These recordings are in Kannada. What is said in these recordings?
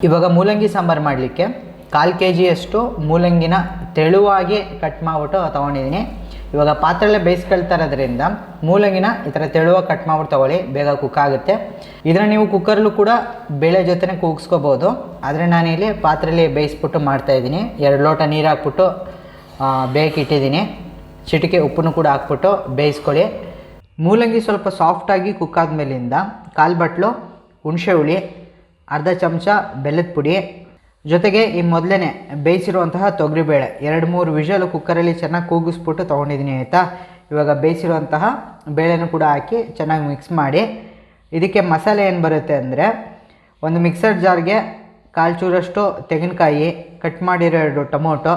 ಇವಾಗ ಮೂಲಂಗಿ ಸಾಂಬಾರು ಮಾಡಲಿಕ್ಕೆ 1/4 kg ಮೂಲಂಗಿನ ತೆಳುವಾಗಿ ಕಟ್ ಮಾಡಿಬಿಟ್ಟು ತೊಗೊಂಡಿದ್ದೀನಿ. ಇವಾಗ ಪಾತ್ರೆಯಲ್ಲೇ ಬೇಯಿಸ್ಕೊಳ್ತಾ ಇರೋದ್ರಿಂದ ಮೂಲಂಗಿನ ಈ ಥರ ತೆಳುವಾಗಿ ಕಟ್ ಮಾಡಿಬಿಟ್ಟು ತೊಗೊಳ್ಳಿ, ಬೇಗ ಕುಕ್ ಆಗುತ್ತೆ. ಇದನ್ನು ನೀವು ಕುಕ್ಕರ್ಲು ಕೂಡ ಬೇಳೆ ಜೊತೆ ಕೂಗಿಸ್ಕೋಬೋದು. ಆದರೆ ನಾನಿಲ್ಲಿ ಪಾತ್ರೆಯಲ್ಲಿ ಬೇಯಿಸ್ಬಿಟ್ಟು ಮಾಡ್ತಾಯಿದ್ದೀನಿ. 2 ಲೋಟ ನೀರು ಹಾಕ್ಬಿಟ್ಟು ಬೇಕಿಟ್ಟಿದ್ದೀನಿ. ಚಿಟಿಕೆ ಉಪ್ಪನ್ನು ಕೂಡ ಹಾಕ್ಬಿಟ್ಟು ಬೇಯಿಸ್ಕೊಳ್ಳಿ. ಮೂಲಂಗಿ ಸ್ವಲ್ಪ ಸಾಫ್ಟಾಗಿ ಕುಕ್ ಆದಮೇಲಿಂದ 1/4 ಬಟ್ಲು ಹುಣಸೆ ಹುಳಿ, ಅರ್ಧ ಚಮಚ ಬೆಲ್ಲದ ಪುಡಿ, ಜೊತೆಗೆ ಈ ಮೊದಲೇ ಬೇಯಿಸಿರುವಂತಹ ತೊಗರಿಬೇಳೆ 2-3 ವಿಷಲು ಕುಕ್ಕರಲ್ಲಿ ಚೆನ್ನಾಗಿ ಕೂಗಿಸ್ಬಿಟ್ಟು ತೊಗೊಂಡಿದ್ದೀನಿ ಆಯಿತಾ. ಇವಾಗ ಬೇಯಿಸಿರುವಂತಹ ಬೇಳೆನೂ ಕೂಡ ಹಾಕಿ ಚೆನ್ನಾಗಿ ಮಿಕ್ಸ್ ಮಾಡಿ, ಇದಕ್ಕೆ ಮಸಾಲೆ ಏನು ಬರುತ್ತೆ ಅಂದರೆ, ಒಂದು ಮಿಕ್ಸರ್ ಜಾರ್ಗೆ 1/4 ಚೂರಷ್ಟು ತೆಂಗಿನಕಾಯಿ, ಕಟ್ ಮಾಡಿರೋ 2 ಟೊಮೊಟೊ,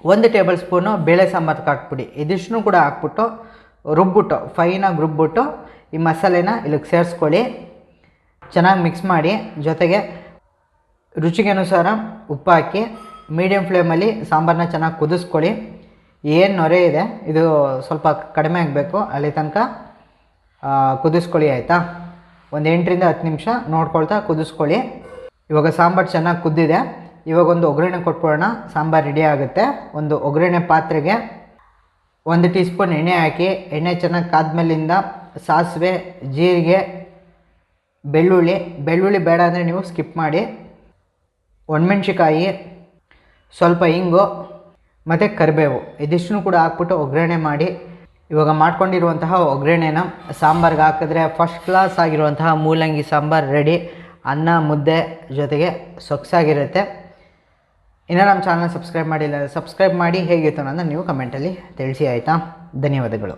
1 ಟೇಬಲ್ ಸ್ಪೂನು ಬೇಳೆ ಸಾಂಬಾರ್ಗೆ ಹಾಕ್ಬಿಡಿ. ಇದಿಷ್ಟನ್ನು ಕೂಡ ಹಾಕ್ಬಿಟ್ಟು ರುಬ್ಬಿಟ್ಟು ಫೈನಾಗಿ ರುಬ್ಬಿಟ್ಟು ಈ ಮಸಾಲೆನ ಇಲ್ಲಿಗೆ ಸೇರಿಸ್ಕೊಳ್ಳಿ. ಚೆನ್ನಾಗಿ ಮಿಕ್ಸ್ ಮಾಡಿ, ಜೊತೆಗೆ ರುಚಿಗೆ ಅನುಸಾರ ಉಪ್ಪು ಹಾಕಿ ಮೀಡಿಯಮ್ ಫ್ಲೇಮಲ್ಲಿ ಸಾಂಬಾರನ್ನ ಚೆನ್ನಾಗಿ ಕುದಿಸ್ಕೊಳ್ಳಿ. ಏನು ನೊರೆ ಇದೆ ಇದು ಸ್ವಲ್ಪ ಕಡಿಮೆ ಆಗಬೇಕು, ಅಲ್ಲಿ ತನಕ ಕುದಿಸ್ಕೊಳ್ಳಿ ಆಯಿತಾ. ಒಂದು 8ರಿಂದ 10 ನಿಮಿಷ ನೋಡ್ಕೊಳ್ತಾ ಕುದಿಸ್ಕೊಳ್ಳಿ. ಇವಾಗ ಸಾಂಬಾರು ಚೆನ್ನಾಗಿ ಕುದ್ದಿದೆ. ಇವಾಗ ಒಂದು ಒಗ್ಗರಣೆ ಕೊಟ್ಬಿಡೋಣ, ಸಾಂಬಾರು ರೆಡಿ ಆಗುತ್ತೆ. ಒಂದು ಒಗ್ಗರಣೆ ಪಾತ್ರೆಗೆ 1 ಟೀ ಸ್ಪೂನ್ ಎಣ್ಣೆ ಹಾಕಿ, ಎಣ್ಣೆ ಚೆನ್ನಾಗಿ ಕಾದ್ಮೇಲಿಂದ ಸಾಸಿವೆ, ಜೀರಿಗೆ, ಬೆಳ್ಳುಳ್ಳಿ ಬೇಡ ಅಂದರೆ ನೀವು ಸ್ಕಿಪ್ ಮಾಡಿ, ಒಣಮೆಣ್ಸಿಕಾಯಿ, ಸ್ವಲ್ಪ ಇಂಗು ಮತ್ತು ಕರಿಬೇವು ಇದಿಷ್ಟನ್ನು ಕೂಡ ಹಾಕ್ಬಿಟ್ಟು ಒಗ್ಗರಣೆ ಮಾಡಿ. ಇವಾಗ ಮಾಡ್ಕೊಂಡಿರುವಂತಹ ಒಗ್ಗರಣೆನ ಸಾಂಬಾರ್ಗೆ ಹಾಕಿದ್ರೆ ಫಸ್ಟ್ ಕ್ಲಾಸ್ ಆಗಿರುವಂತಹ ಮೂಲಂಗಿ ಸಾಂಬಾರು ರೆಡಿ. ಅನ್ನ ಮುದ್ದೆ ಜೊತೆಗೆ ಸೊಗಸಾಗಿರುತ್ತೆ. ಇನ್ನೂ ನಮ್ಮ ಚಾನಲ್ ಸಬ್ಸ್ಕ್ರೈಬ್ ಮಾಡಿಲ್ಲ, ಸಬ್ಸ್ಕ್ರೈಬ್ ಮಾಡಿ. ಹೇಗಿತ್ತು ಅನ್ನೋದನ್ನು ನೀವು ಕಮೆಂಟಲ್ಲಿ ತಿಳಿಸಿ ಆಯಿತಾ. ಧನ್ಯವಾದಗಳು.